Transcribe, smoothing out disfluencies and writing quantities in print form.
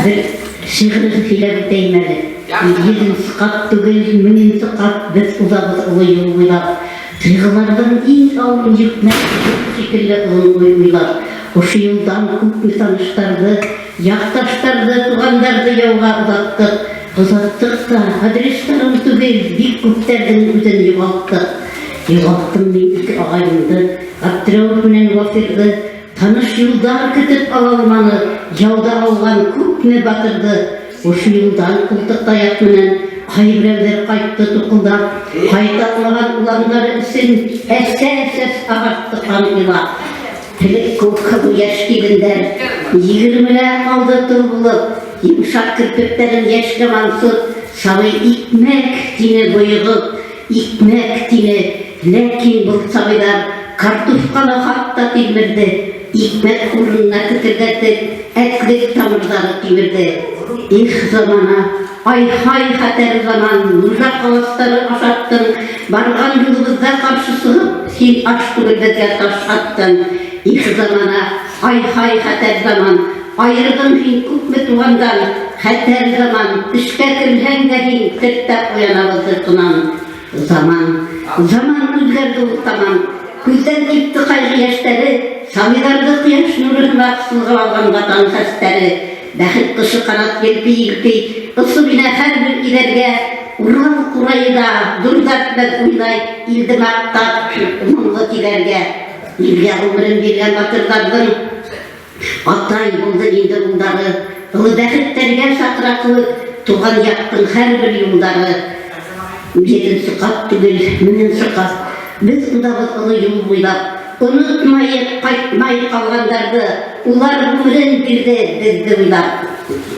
bir şiir söyleyip değmeli. Yedim sıkat tügel, münin sıkat, biz uzağız ılı yol uylap. Tığılardan en ağır yükmek, şekilde ılın uylar. Hoşu yıldan köp tanıştardı, yaktaştardı, tuğandardı yolga uzattık. Uzattık da adreslerim tügel, bir köplerden üzerine yuvalttık. Yuvalttım ben iki ağayımdı, Abdurrahman'ın vafirdi. Tanış yıllar kütüp alalmanı, yağda algan köpne batırdı. Oşu yıldan kıldık dayakmenen, kaybirevler kayıttı tukulda, kayıtlanan ulanları için es ağarttı kanıyla. Pelek kokkalı yaş gelinder, 20'le aldı tuğbulup, yumuşak kirpiklerin yaşkaman süt, savı ikmek dine boyuğup, ikmek dine, lakin bu savılar kartufkalı hatta tilmirdi, ikmek kurununa kıtırgatı, etlik tamırları timirdi. İlk zamana, ay hay hater zaman, uzak havasları aşattın, bargan yılımızda karşısı, sen açtı gülbede taş attın. İlk zamana, ay hay hater zaman, ayırdın sen küpme tuğandan, hater zaman, dışka kırhengerin, tırtak uyanavızdır tunan. Zaman üzerdi tamam, güzden gitti kaygı yaşları, samilarda kıyaş nurun vaksılga algan vatan sesleri, Dahil kışı kanat yelpi, ısı bine her bir ilerge, Ural kurayı da durdatmak uylay, ildim aktat, umumlu ilerge. İlge umurun birgen batırlardın, Atay buldu indi bunları, Ilı dahitlerge sakraklı, Tuğan yaktın her bir yolları. Yerin sıkat tügül, münin sıkat, Biz udağız ılı yol buylap, Unutmayıp, kaytmayıp kalgandardı, Ular umurun birde bizde uylap.